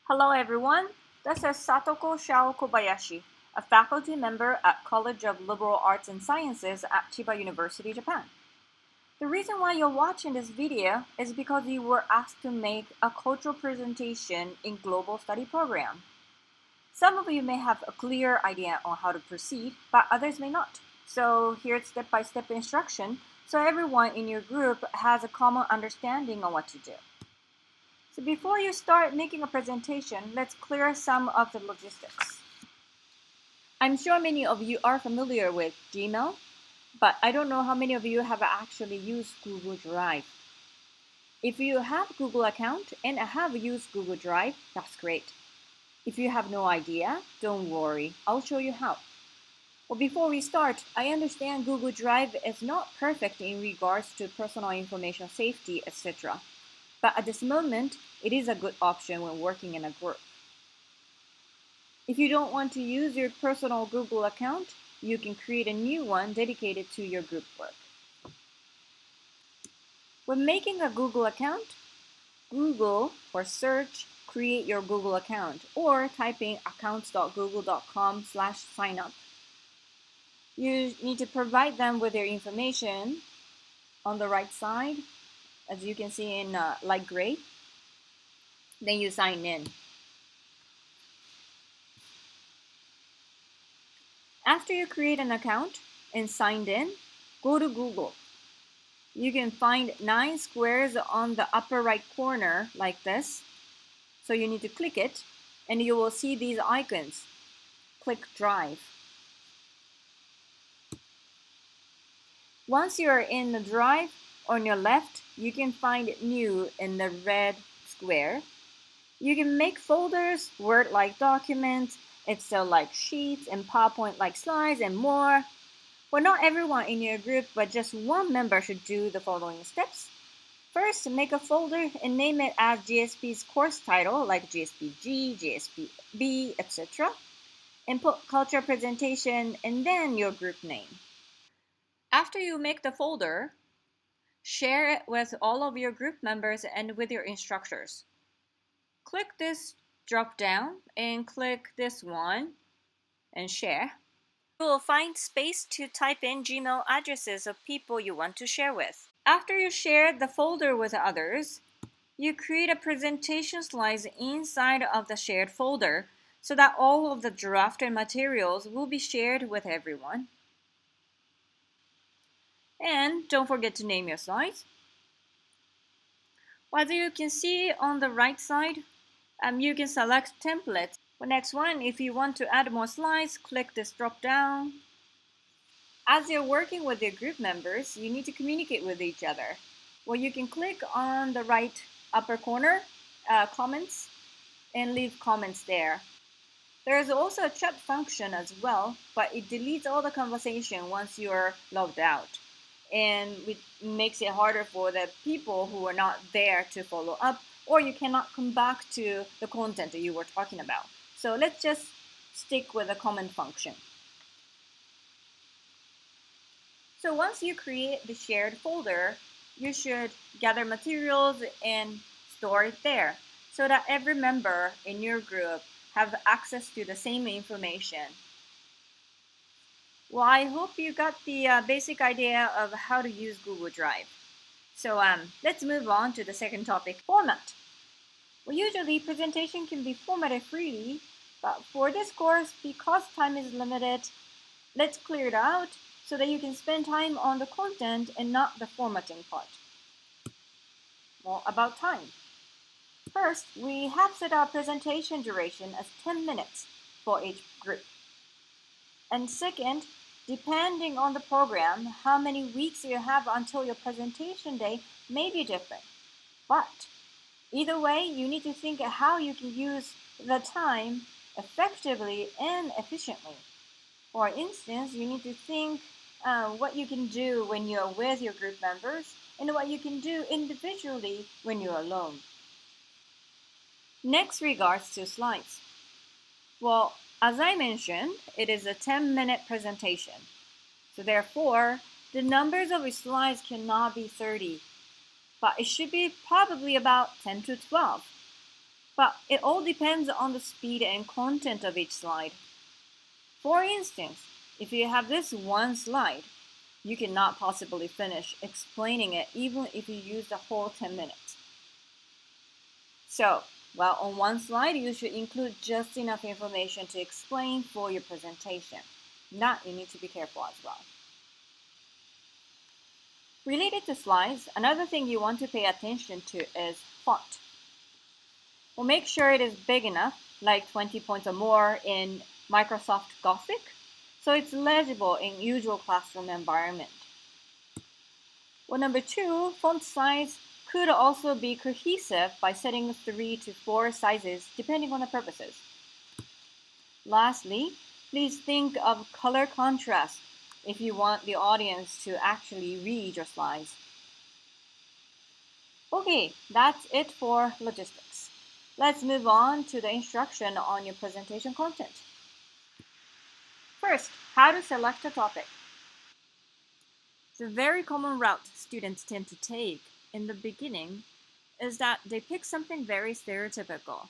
Hello everyone, this is Shao-Kobayashi, a faculty member at College of Liberal Arts and Sciences at Chiba University, Japan. The reason why you're watching this video is because you were asked to make a cultural presentation in Global Study Program. Some of you may have a clear idea on how to proceed, but others may not. So here's step-by-step instruction so everyone in your group has a common understanding on what to do. So before you start making a presentation, let's clear some of the logistics. I'm sure many of you are familiar with Gmail, but I don't know how many of you have actually used Google Drive. If you have Google account and have used Google Drive, that's great. If you have no idea, don't worry, I'll show you how. Well, before we start, I understand Google Drive is not perfect in regards to personal information safety, etc. But at this moment, it is a good option when working in a group. If you don't want to use your personal Google account, you can create a new one dedicated to your group work. When making a Google account, Google or search create your Google account or typing accounts.google.com/signup. You need to provide them with their information on the right side, as you can see in light gray. Then you sign in. After you create an account and signed in, go to Google. You can find 9 squares on the upper right corner like this. So you need to click it and you will see these icons. Click Drive. Once you're in the Drive, on your left, you can find New in the red square. You can make folders, Word-like documents, Excel-like sheets, and PowerPoint-like slides, and more. Well, not everyone in your group, but just one member should do the following steps. First, make a folder and name it as GSP's course title, like GSPG, GSPB, etc. And put cultural presentation and then your group name. After you make the folder, share it with all of your group members and with your instructors. Click this drop down and click this one and share. You will find space to type in Gmail addresses of people you want to share with. After you share the folder with others, you create a presentation slides inside of the shared folder so that all of the drafted materials will be shared with everyone. And don't forget to name your slides. As you can see on the right side, you can select templates. The next one, if you want to add more slides, click this drop down. As you're working with your group members, you need to communicate with each other. Well, you can click on the right upper corner, comments, and leave comments there. There is also a chat function as well, but it deletes all the conversation once you're logged out. And it makes it harder for the people who are not there to follow up, or you cannot come back to the content that you were talking about. So let's just stick with the comment function. So once you create the shared folder, you should gather materials and store it there so that every member in your group have access to the same information. Well, I hope you got the basic idea of how to use Google Drive. So let's move on to the second topic, format. Well, usually presentation can be formatted freely, but for this course, because time is limited, let's clear it out so that you can spend time on the content and not the formatting part. Well, about time. First, we have set our presentation duration as 10 minutes for each group. And second, depending on the program, how many weeks you have until your presentation day may be different. But either way, you need to think how you can use the time effectively and efficiently. For instance, you need to think what you can do when you're with your group members and what you can do individually when you're alone. Next, regards to slides. Well, as I mentioned, it is a 10-minute presentation. So therefore, the numbers of your slides cannot be 30, but it should be probably about 10 to 12. but it all depends on the speed and content of each slide. For instance, if you have this one slide, you cannot possibly finish explaining it even if you use the whole 10 minutes. So, while on one slide, you should include just enough information to explain for your presentation. That you need to be careful as well. Related to slides, another thing you want to pay attention to is font. Well, make sure it is big enough, like 20 points or more in Microsoft Gothic, so it's legible in usual classroom environment. Well, number 2, font size could also be cohesive by setting 3 to 4 sizes depending on the purposes. Lastly, please think of color contrast if you want the audience to actually read your slides. Okay, that's it for logistics. Let's move on to the instruction on your presentation content. First, how to select a topic. The very common route students tend to take in the beginning is that they pick something very stereotypical,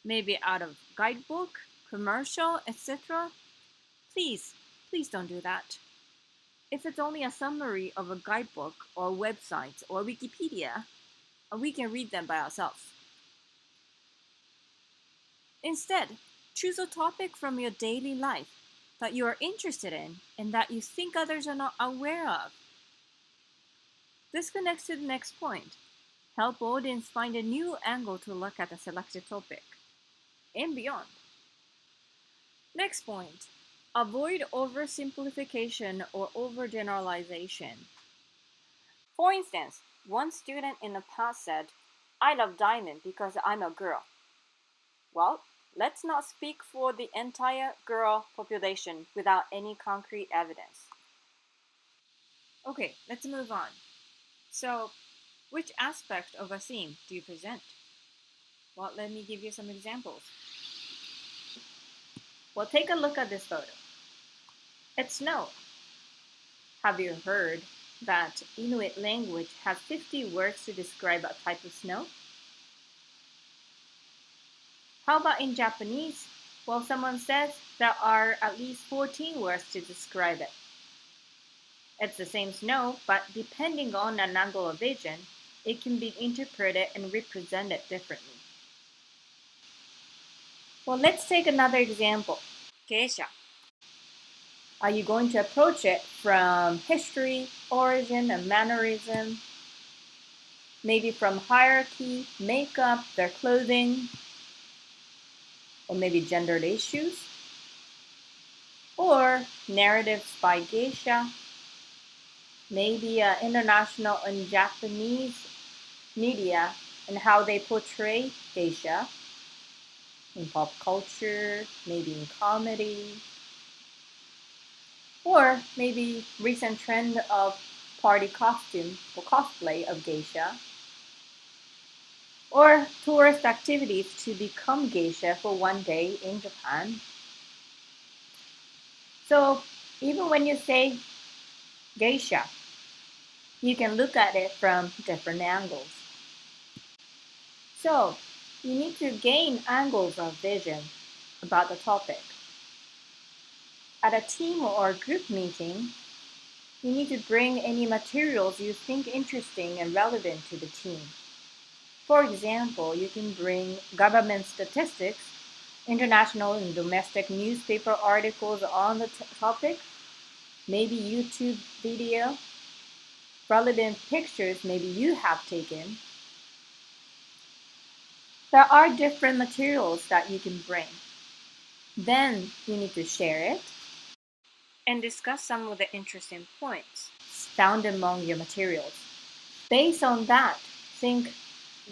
maybe out of guidebook, commercial, etc. Please don't do that. If it's only a summary of a guidebook or website or Wikipedia, we can read them by ourselves. Instead, choose a topic from your daily life that you are interested in and that you think others are not aware of. This connects to the next point. Help audience find a new angle to look at a selected topic and beyond. Next point, avoid oversimplification or overgeneralization. For instance, one student in the past said, "I love diamond because I'm a girl." Well, let's not speak for the entire girl population without any concrete evidence. Okay, let's move on. So, which aspect of a theme do you present? Well, let me give you some examples. Well, take a look at this photo. It's snow. Have you heard that Inuit language has 50 words to describe a type of snow? How about in Japanese? Well, someone says there are at least 14 words to describe it. It's the same snow, but depending on an angle of vision, it can be interpreted and represented differently. Well, let's take another example. Geisha. Are you going to approach it from history, origin, and mannerism? Maybe from hierarchy, makeup, their clothing, or maybe gendered issues? Or narratives by geisha, maybe international and Japanese media and how they portray geisha in pop culture, maybe in comedy, or maybe recent trend of party costume or cosplay of geisha, or tourist activities to become geisha for one day in Japan. So even when you say geisha, you can look at it from different angles. So you need to gain angles of vision about the topic. At a team or group meeting, you need to bring any materials you think interesting and relevant to the team. For example, you can bring government statistics, international and domestic newspaper articles on the topic, maybe YouTube video, relevant pictures maybe you have taken. There are different materials that you can bring. Then you need to share it and discuss some of the interesting points found among your materials. Based on that, think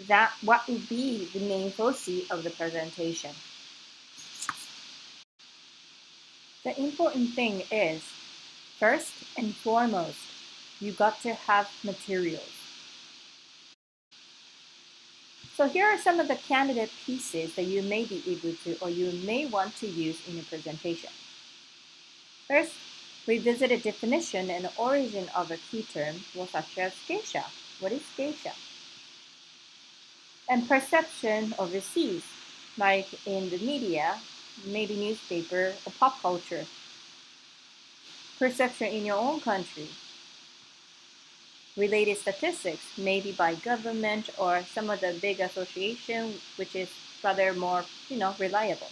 that what would be the main focus of the presentation. The important thing is, first and foremost, you got to have materials. So here are some of the candidate pieces that you may be able to or you may want to use in your presentation. First, revisit a definition and origin of a key term, such as geisha. What is geisha? And perception overseas, like in the media, maybe newspaper or pop culture. Perception in your own country, related statistics, maybe by government or some of the big association, which is rather more, reliable.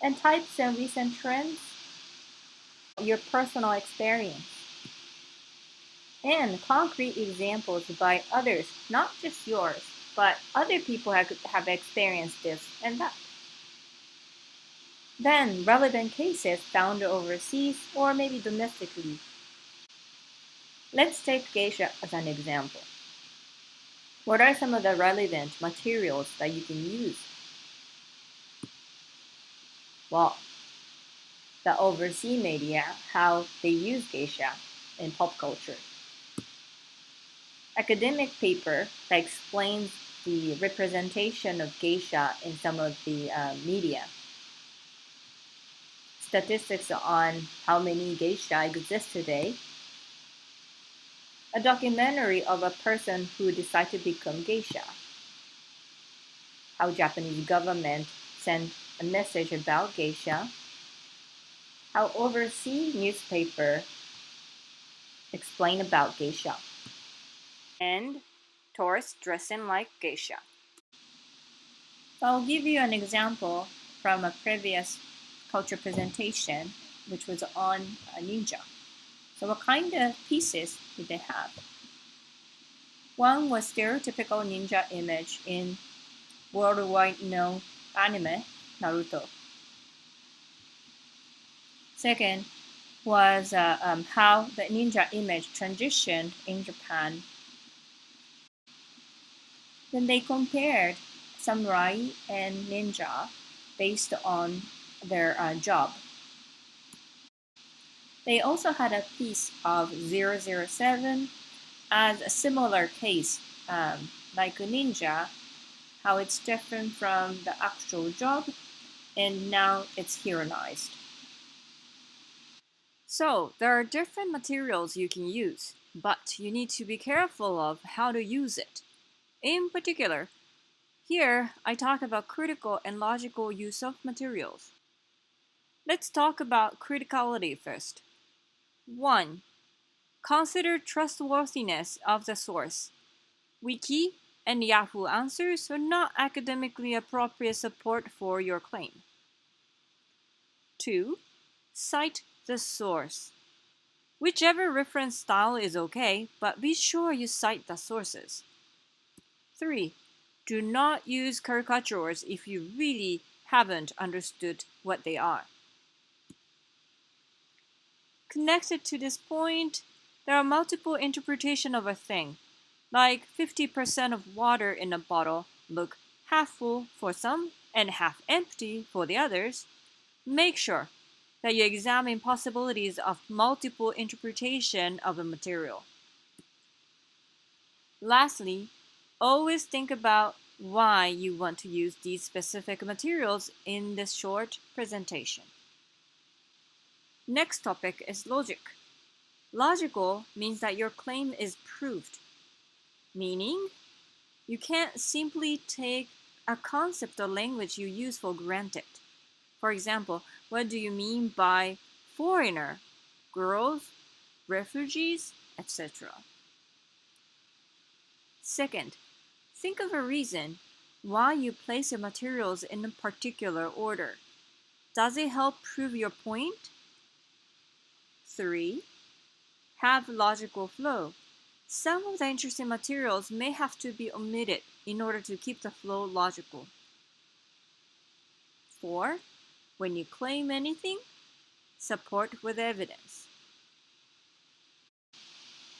And types and recent trends, your personal experience. And concrete examples by others, not just yours, but other people have experienced this and that. Then relevant cases found overseas or maybe domestically. Let's take geisha as an example. What are some of the relevant materials that you can use? Well, the overseas media, how they use geisha in pop culture. Academic paper that explains the representation of geisha in some of the media. Statistics on how many geisha exist today. A documentary of a person who decided to become geisha. How Japanese government sent a message about geisha. How overseas newspaper explain about geisha. And tourists dressing like geisha. So I'll give you an example from a previous culture presentation, which was on a ninja. So what kind of pieces did they have? One was stereotypical ninja image in worldwide known anime, Naruto. Second was how the ninja image transitioned in Japan. Then they compared samurai and ninja based on their job. They also had a piece of 007 as a similar case, like a ninja, how it's different from the actual job, and now it's heroized. So, there are different materials you can use, but you need to be careful of how to use it. In particular, here I talk about critical and logical use of materials. Let's talk about criticality first. 1. Consider trustworthiness of the source. Wiki and Yahoo Answers are not academically appropriate support for your claim. 2. Cite the source. Whichever reference style is okay, but be sure you cite the sources. 3. Do not use caricatures if you really haven't understood what they are. Connected to this point, there are multiple interpretations of a thing, like 50% of water in a bottle look half full for some and half empty for the others. Make sure that you examine possibilities of multiple interpretation of a material. Lastly, always think about why you want to use these specific materials in this short presentation. Next topic is logic. Logical means that your claim is proved, meaning you can't simply take a concept or language you use for granted. For example, what do you mean by foreigner, girls, refugees, etc.? Second, think of a reason why you place your materials in a particular order. Does it help prove your point? 3. Have logical flow. Some of the interesting materials may have to be omitted in order to keep the flow logical. 4. When you claim anything, support with evidence.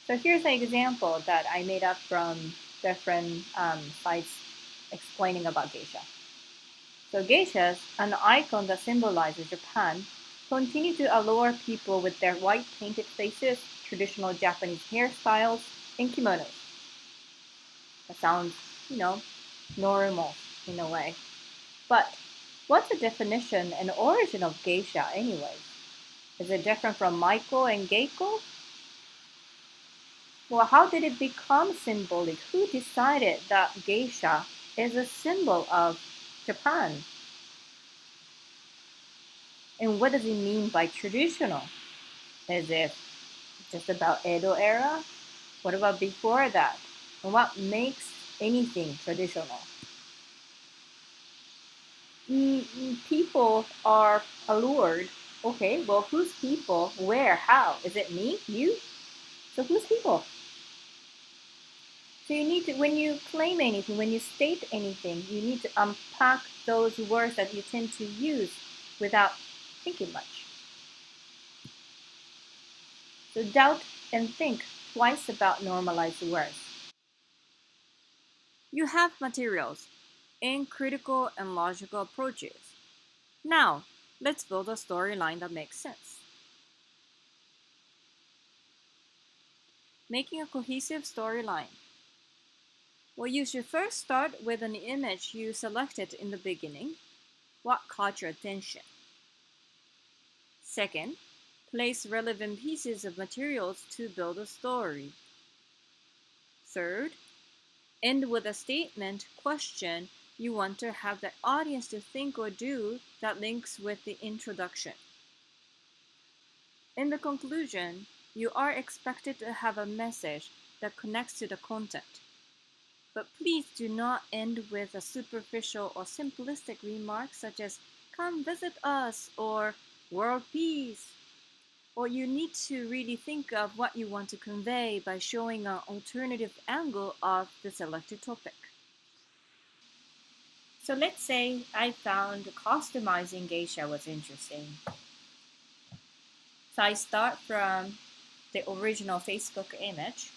So here's an example that I made up from different sites explaining about geisha. So geishas, an icon that symbolizes Japan, continue to allure people with their white painted faces, traditional Japanese hairstyles, and kimonos. That sounds, normal in a way. But what's the definition and origin of geisha anyway? Is it different from Maiko and Geiko? Well, how did it become symbolic? Who decided that geisha is a symbol of Japan? And what does it mean by traditional? Is it just about Edo era? What about before that? And what makes anything traditional? People are allured. Okay, well, whose people? Where? How? Is it me? You? So whose people? So you need to, when you claim anything, when you state anything, you need to unpack those words that you tend to use without thinking much. So doubt and think twice about normalized words. You have materials and critical and logical approaches. Now, let's build a storyline that makes sense. Making a cohesive storyline. Well, you should first start with an image you selected in the beginning. What caught your attention? Second, place relevant pieces of materials to build a story. Third, end with a statement, question you want to have the audience to think or do that links with the introduction. In the conclusion, you are expected to have a message that connects to the content. But please do not end with a superficial or simplistic remark such as, come visit us, or world peace. Or you need to really think of what you want to convey by showing an alternative angle of the selected topic. So let's say I found customizing geisha was interesting. So I start from the original Facebook image,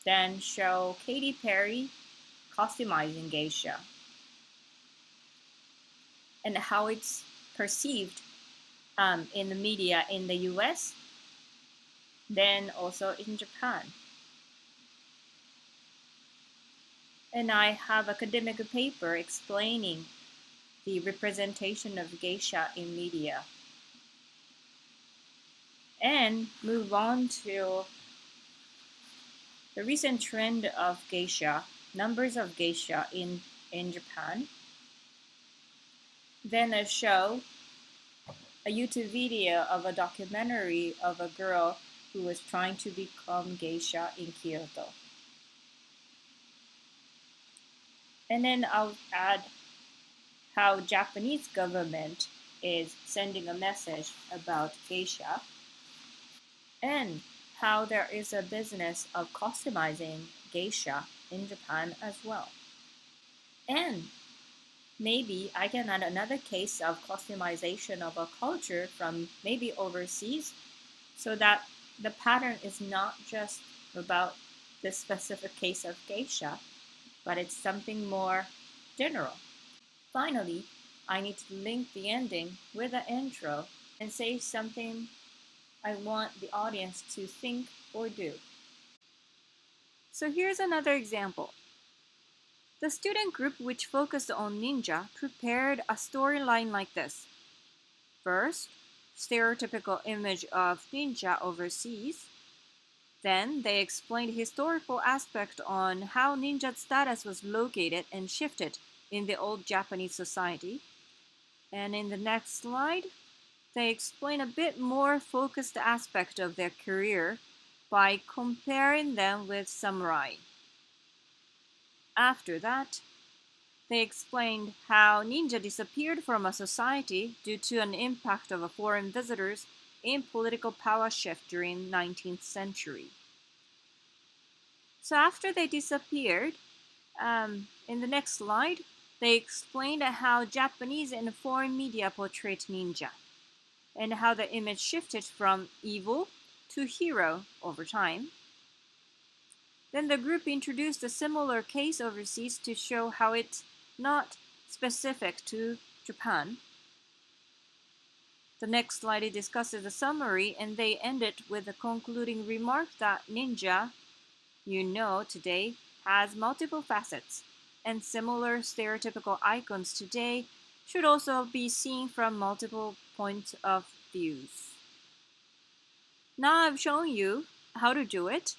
then show Katy Perry customizing geisha and how it's perceived in the media in the US, then also in Japan. And I have academic paper explaining the representation of geisha in media. And move on to the recent trend of geisha, numbers of geisha in Japan. Then I show a YouTube video of a documentary of a girl who was trying to become geisha in Kyoto. And then I'll add how Japanese government is sending a message about geisha and how there is a business of customizing geisha in Japan as well. And maybe I can add another case of customization of a culture from maybe overseas so that the pattern is not just about this specific case of geisha, but it's something more general. Finally, I need to link the ending with the intro and say something I want the audience to think or do. So here's another example. The student group, which focused on ninja, prepared a storyline like this. First, stereotypical image of ninja overseas. Then they explained historical aspect on how ninja status was located and shifted in the old Japanese society. And in the next slide, they explain a bit more focused aspect of their career by comparing them with samurai. After that, they explained how ninja disappeared from a society due to an impact of foreign visitors and political power shift during 19th century. So after they disappeared, in the next slide, they explained how Japanese and foreign media portrayed ninja and how the image shifted from evil to hero over time. Then the group introduced a similar case overseas to show how it's not specific to Japan. The next slide it discusses a summary, and they ended with a concluding remark that ninja, today has multiple facets, and similar stereotypical icons today should also be seen from multiple points of views. Now I've shown you how to do it.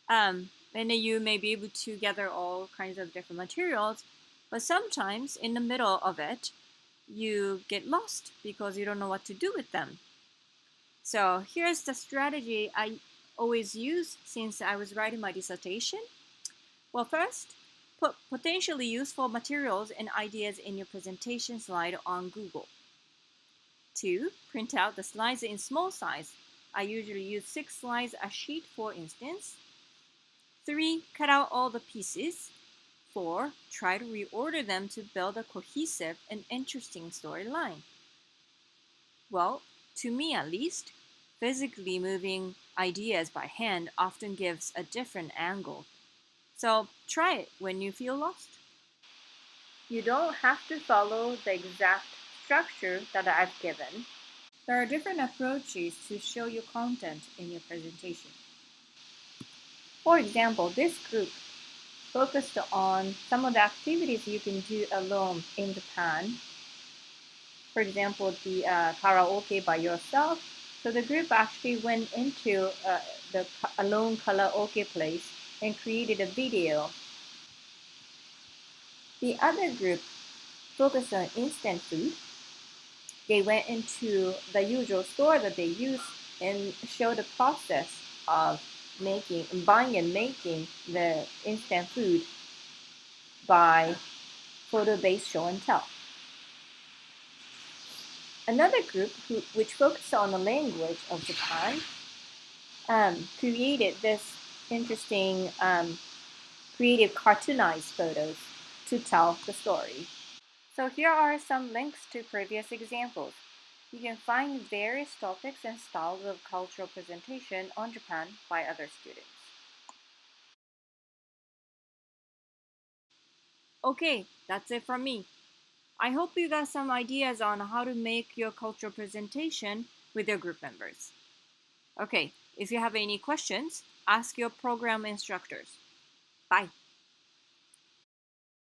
And then you may be able to gather all kinds of different materials, but sometimes in the middle of it, you get lost because you don't know what to do with them. So here's the strategy I always use since I was writing my dissertation. Well, first, put potentially useful materials and ideas in your presentation slide on Google. 2. Print out the slides in small size. I usually use 6 slides a sheet, for instance. 3. Cut out all the pieces. 4. Try to reorder them to build a cohesive and interesting storyline. Well, to me at least, physically moving ideas by hand often gives a different angle. So try it when you feel lost. You don't have to follow the exact structure that I've given. There are different approaches to show your content in your presentation. For example, this group focused on some of the activities you can do alone in Japan. For example, the karaoke by yourself. So the group actually went into the alone karaoke place and created a video. The other group focused on instant food. They went into the usual store that they use and showed the process of buying and making the instant food by photo-based show and tell. Another group which focused on the language of Japan created this interesting creative cartoonized photos to tell the story. So here are some links to previous examples. You can find various topics and styles of cultural presentation on Japan by other students. Okay, that's it from me. I hope you got some ideas on how to make your cultural presentation with your group members. Okay, if you have any questions, ask your program instructors. Bye.